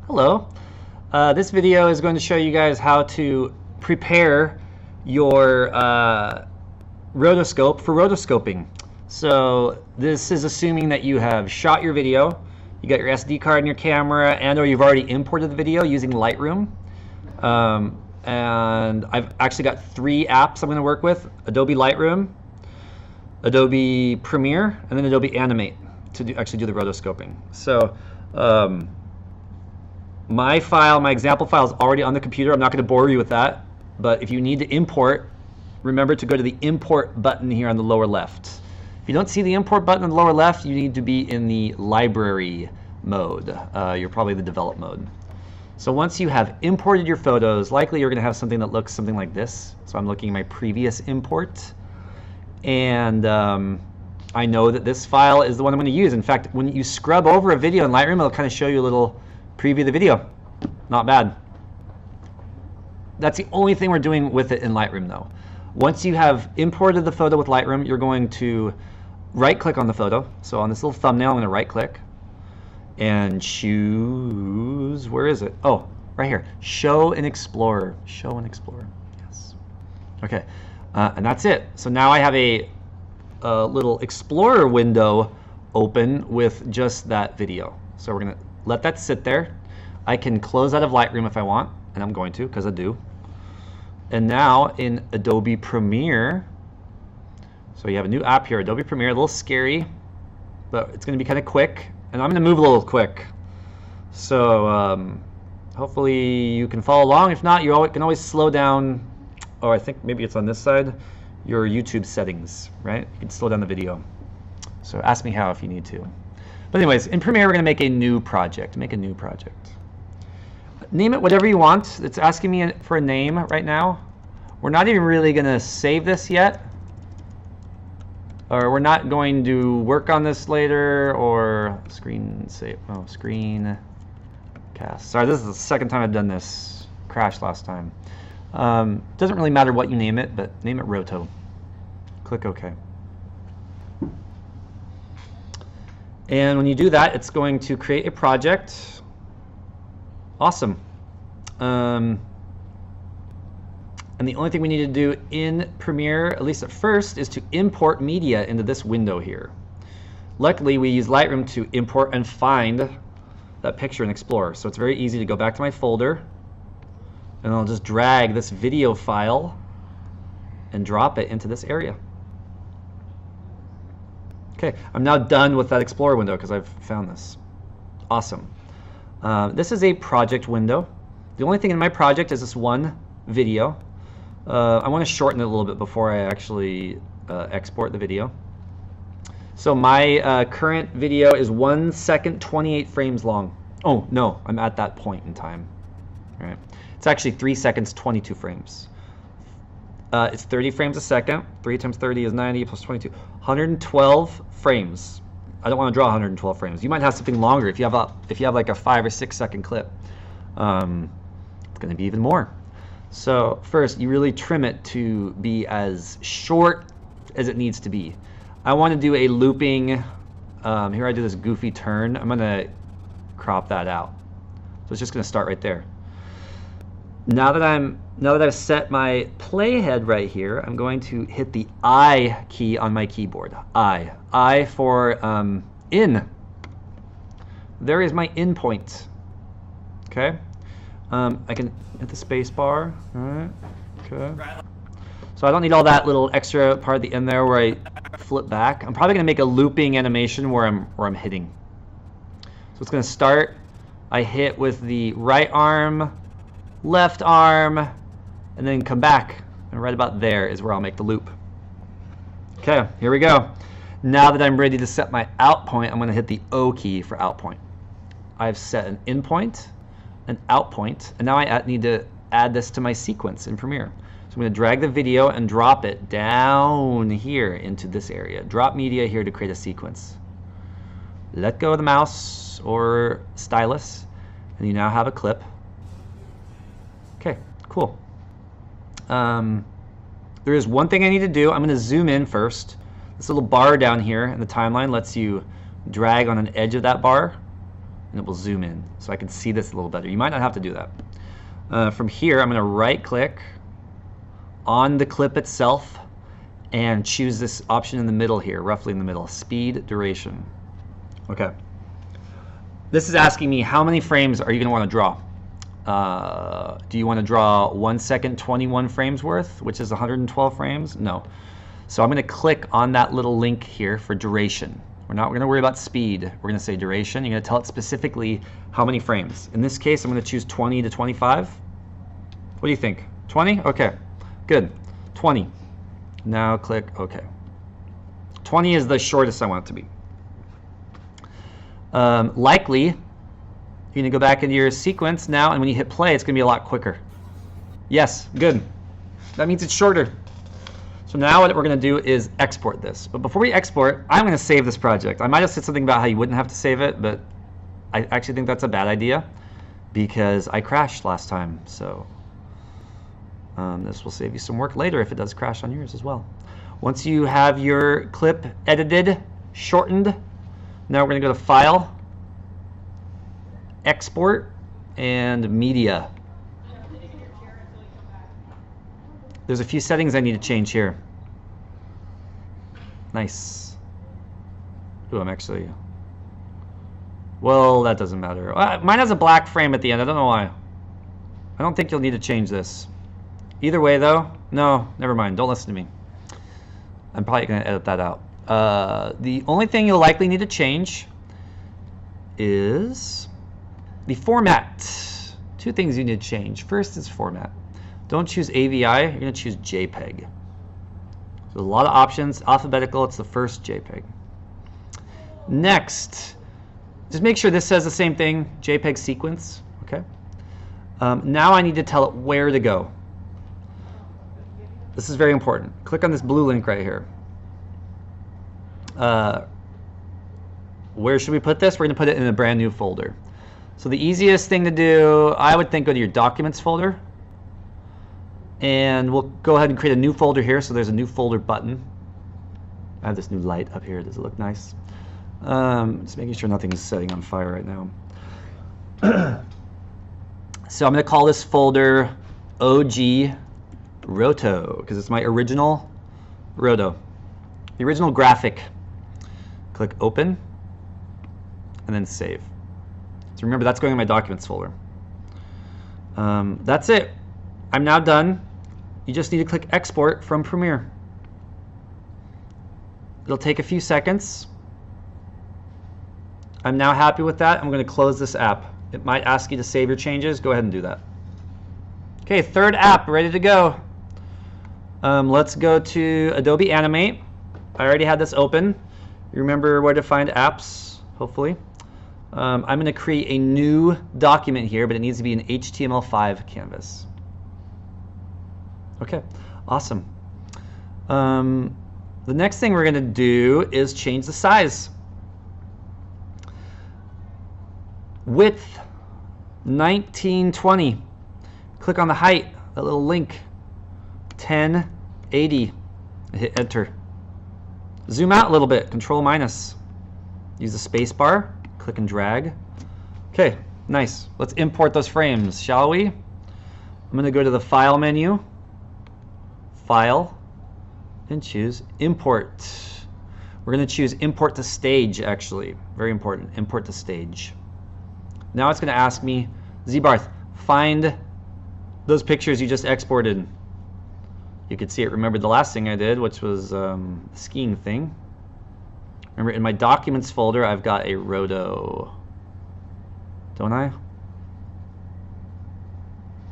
Hello. This video is going to show you guys how to prepare your rotoscope for rotoscoping. So this is assuming that you have shot your video, you got your SD card in your camera, and or you've already imported the video using Lightroom. And I've actually got 3 apps I'm going to work with: Adobe Lightroom, Adobe Premiere, and then Adobe Animate to actually do the rotoscoping. So my example file is already on the computer. I'm not going to bore you with that, but if you need to import, remember to go to the import button here on the lower left. If you don't see the import button on the lower left, you need to be in the library mode. You're probably the develop mode. So once you have imported your photos, likely you're going to have something that looks something like this. So I'm looking at my previous import, and I know that this file is the one I'm going to use. In fact, when you scrub over a video in Lightroom, it'll kind of show you a little preview of the video. Not bad. That's the only thing we're doing with it in Lightroom, though. Once you have imported the photo with Lightroom, you're going to right-click on the photo. So on this little thumbnail, I'm going to right-click and choose, where is it? Oh, right here. Show in Explorer. Show in Explorer. Yes. Okay, and that's it. So now I have a little Explorer window open with just that video. So we're going to let that sit there. I can close out of Lightroom if I want, and I'm going to because I do. And now in Adobe Premiere, so you have a new app here, Adobe Premiere, a little scary, but it's going to be kind of quick, and I'm going to move a little quick. So hopefully you can follow along. If not, you can always slow down. Oh, I think maybe it's on this side, your YouTube settings, right? You can slow down the video. So ask me how if you need to. But anyways, in Premiere, we're going to make a new project. Make a new project. Name it whatever you want. It's asking me for a name right now. We're not even really going to save this yet. Or we're not going to work on this later, or screen save. Oh, screen cast. Sorry, this is the second time I've done this. Crashed last time. Doesn't really matter what you name it, but name it Roto. Click OK. And when you do that, it's going to create a project. Awesome. And the only thing we need to do in Premiere, at least at first, is to import media into this window here. Luckily, we use Lightroom to import and find that picture in Explorer. So it's very easy to go back to my folder, and I'll just drag this video file and drop it into this area. Okay, I'm now done with that Explorer window because I've found this. Awesome. This is a project window. The only thing in my project is this one video. I want to shorten it a little bit before I actually export the video. So my current video is 1 second, 28 frames long. Oh, no, I'm at that point in time. All right. It's actually 3 seconds, 22 frames. It's 30 frames a second. 3 times 30 is 90 plus 22. 112 frames. I don't want to draw 112 frames. You might have something longer. If you have like a 5 or 6 second clip, it's going to be even more. So first, you really trim it to be as short as it needs to be. I want to do a looping. Here I do this goofy turn. I'm going to crop that out. So it's just going to start right there. Now that I've set my playhead right here, I'm going to hit the I key on my keyboard. I for in. There is my in point. Okay. I can hit the space bar. All right. Okay. So I don't need all that little extra part at the end there where I flip back. I'm probably going to make a looping animation where I'm hitting. So it's going to start. I hit with the right arm, left arm, and then come back, and right about there is where I'll make the loop. Okay, here we go. Now that I'm ready to set my out point, I'm going to hit the O key for out point. I've set an in point, an out point, and now I need to add this to my sequence in Premiere. So I'm going to drag the video and drop it down here into this area. Drop media here to create a sequence. Let go of the mouse or stylus, and you now have a clip. Okay, cool. There is one thing I need to do. I'm going to zoom in first. This little bar down here in the timeline lets you drag on an edge of that bar and it will zoom in so I can see this a little better. You might not have to do that. From here, I'm going to right click on the clip itself and choose this option in the middle here, roughly in the middle, speed duration. Okay. This is asking me how many frames are you going to want to draw. Do you want to draw 1 second 21 frames worth, which is 112 frames? No. So I'm going to click on that little link here for duration. We're not going to worry about speed. We're going to say duration. You're going to tell it specifically how many frames. In this case, I'm going to choose 20 to 25. What do you think? 20? Okay, good. 20. Now click OK. 20 is the shortest I want it to be. Likely, you're going to go back into your sequence now, and when you hit play, it's going to be a lot quicker. Yes, good. That means it's shorter. So now what we're going to do is export this. But before we export, I'm going to save this project. I might have said something about how you wouldn't have to save it, but I actually think that's a bad idea because I crashed last time. So this will save you some work later if it does crash on yours as well. Once you have your clip edited, shortened, now we're going to go to File, Export, and Media. There's a few settings I need to change here. Nice. Ooh, I'm actually... Well, that doesn't matter. Mine has a black frame at the end. I don't know why. I don't think you'll need to change this. Either way, though, no, never mind. Don't listen to me. I'm probably going to edit that out. The only thing you'll likely need to change is the format. Two things you need to change. First is format. Don't choose AVI, you're going to choose JPEG. So a lot of options, alphabetical, it's the first JPEG. Next, just make sure this says the same thing, JPEG sequence, okay? Now I need to tell it where to go. This is very important. Click on this blue link right here. Where should we put this? We're going to put it in a brand new folder. So the easiest thing to do, I would think, go to your Documents folder. And we'll go ahead and create a new folder here. So there's a new folder button. I have this new light up here. Does it look nice? Just making sure nothing is setting on fire right now. So I'm going to call this folder OG Roto because it's my original Roto, the original graphic. Click Open and then Save. So remember, that's going in my Documents folder. That's it. I'm now done. You just need to click Export from Premiere. It'll take a few seconds. I'm now happy with that. I'm going to close this app. It might ask you to save your changes. Go ahead and do that. Okay, third app, ready to go. Let's go to Adobe Animate. I already had this open. You remember where to find apps, hopefully. I'm going to create a new document here, but it needs to be an HTML5 canvas. Okay, awesome. The next thing we're going to do is change the size. Width, 1920. Click on the height, that little link, 1080. Hit Enter. Zoom out a little bit, Control minus. Use the space bar, click and drag. Okay, nice. Let's import those frames, shall we? I'm going to go to the File menu, File, and choose Import. We're going to choose Import to Stage, actually. Very important, Import to Stage. Now it's going to ask me, Zbarth, find those pictures you just exported. You could see it remembered the last thing I did, which was the skiing thing. Remember, in my Documents folder, I've got a Roto. Don't I?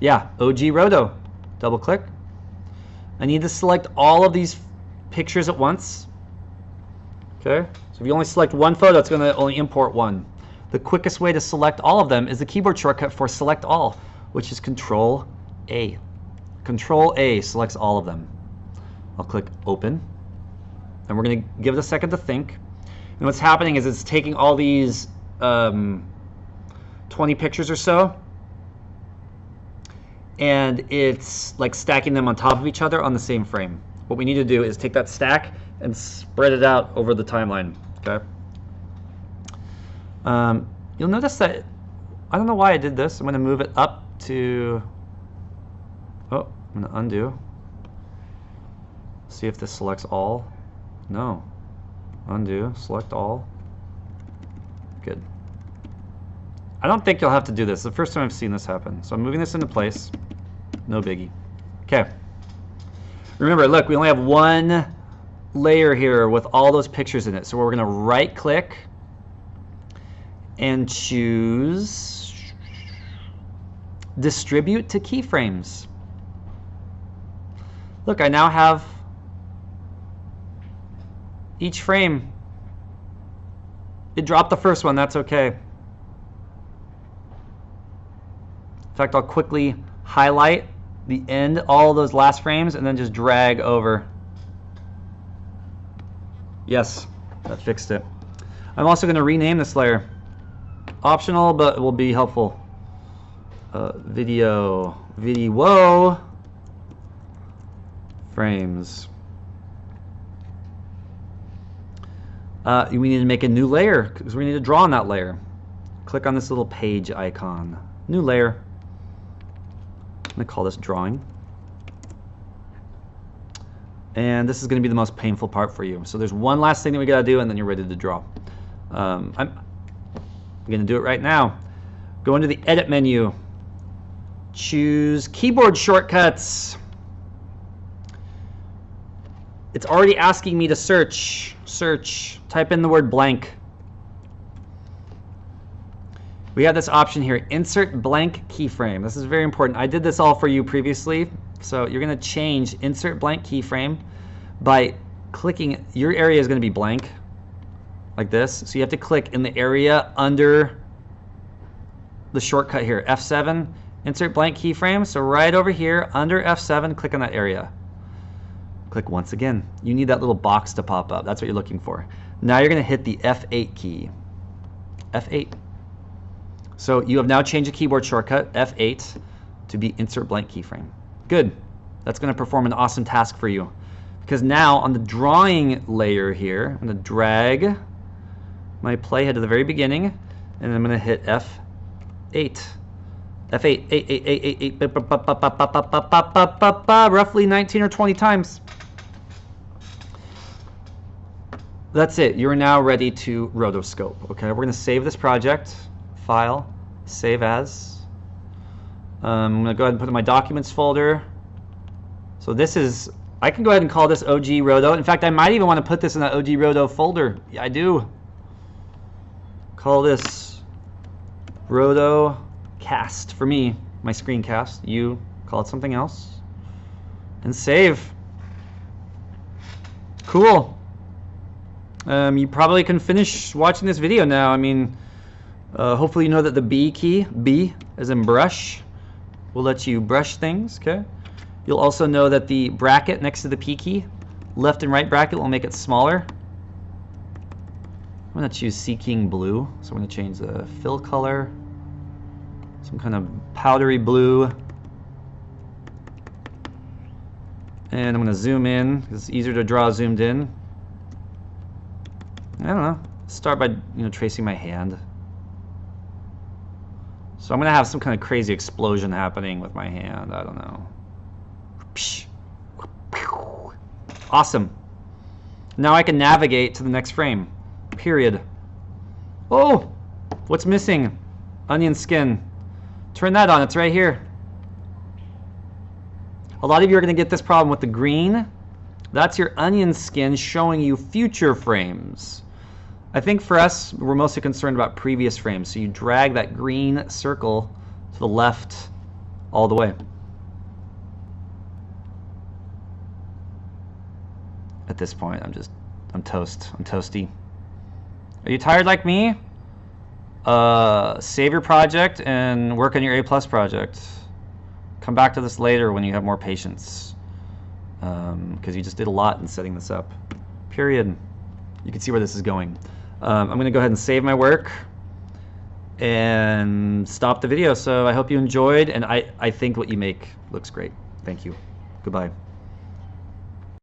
Yeah, OG Roto. Double click. I need to select all of these pictures at once. Okay, so if you only select one photo, it's going to only import one. The quickest way to select all of them is the keyboard shortcut for Select All, which is Control A. Control A selects all of them. I'll click Open, and we're going to give it a second to think. And what's happening is it's taking all these 20 pictures or so, and it's like stacking them on top of each other on the same frame. What we need to do is take that stack and spread it out over the timeline. Okay. you'll notice that, I don't know why I did this. I'm going to move it up to, oh, I'm going to undo. See if this selects all. No. Undo, select all. Good. I don't think you'll have to do this. It's the first time I've seen this happen. So I'm moving this into place. No biggie. Okay. Remember, look, we only have one layer here with all those pictures in it. So we're going to right click and choose distribute to keyframes. Look, I now have each frame. It dropped the first one, that's okay. In fact, I'll quickly highlight the end, all those last frames, and then just drag over. Yes, that fixed it. I'm also going to rename this layer. Optional, but it will be helpful. Video frames. We need to make a new layer because we need to draw on that layer. Click on this little page icon. New layer. I'm going to call this drawing. And this is going to be the most painful part for you. So there's one last thing that we got to do, and then you're ready to draw. I'm going to do it right now. Go into the Edit menu. Choose Keyboard Shortcuts. It's already asking me to search. Type in the word blank. We have this option here, Insert Blank Keyframe. This is very important. I did this all for you previously. So you're going to change Insert Blank Keyframe by clicking. Your area is going to be blank, like this. So you have to click in the area under the shortcut here, F7. Insert Blank Keyframe. So right over here, under F7, click on that area. Click once again. You need that little box to pop up. That's what you're looking for. Now you're going to hit the F8 key. F8. So you have now changed the keyboard shortcut, F8, to be Insert Blank Keyframe. Good. That's going to perform an awesome task for you. Because now on the drawing layer here, I'm going to drag my playhead to the very beginning, and I'm going to hit F8. F8, 8, roughly 19 or 20 times. That's it. You're now ready to rotoscope. Okay, we're going to save this project. File, save as. I'm going to go ahead and put it in my documents folder. So this is, I can go ahead and call this OG Roto. In fact, I might even want to put this in the OG Roto folder. Yeah, I do. Call this Roto Cast for me, my screencast. You call it something else. And save. Cool. You probably can finish watching this video now. I mean, hopefully you know that the B key, B as in brush, will let you brush things, okay? You'll also know that the bracket next to the P key, left and right bracket, will make it smaller. I'm going to choose Seeking Blue, so I'm going to change the fill color, some kind of powdery blue. And I'm going to zoom in, because it's easier to draw zoomed in. I don't know, start by tracing my hand. So I'm going to have some kind of crazy explosion happening with my hand. I don't know. Awesome. Now I can navigate to the next frame. Period. Oh, what's missing? Onion skin. Turn that on. It's right here. A lot of you are going to get this problem with the green. That's your onion skin showing you future frames. I think for us, we're mostly concerned about previous frames. So you drag that green circle to the left all the way. At this point, I'm toast. I'm toasty. Are you tired like me? Save your project and work on your A+ project. Come back to this later when you have more patience. Because you just did a lot in setting this up. Period. You can see where this is going. I'm going to go ahead and save my work and stop the video. So I hope you enjoyed, and I think what you make looks great. Thank you. Goodbye.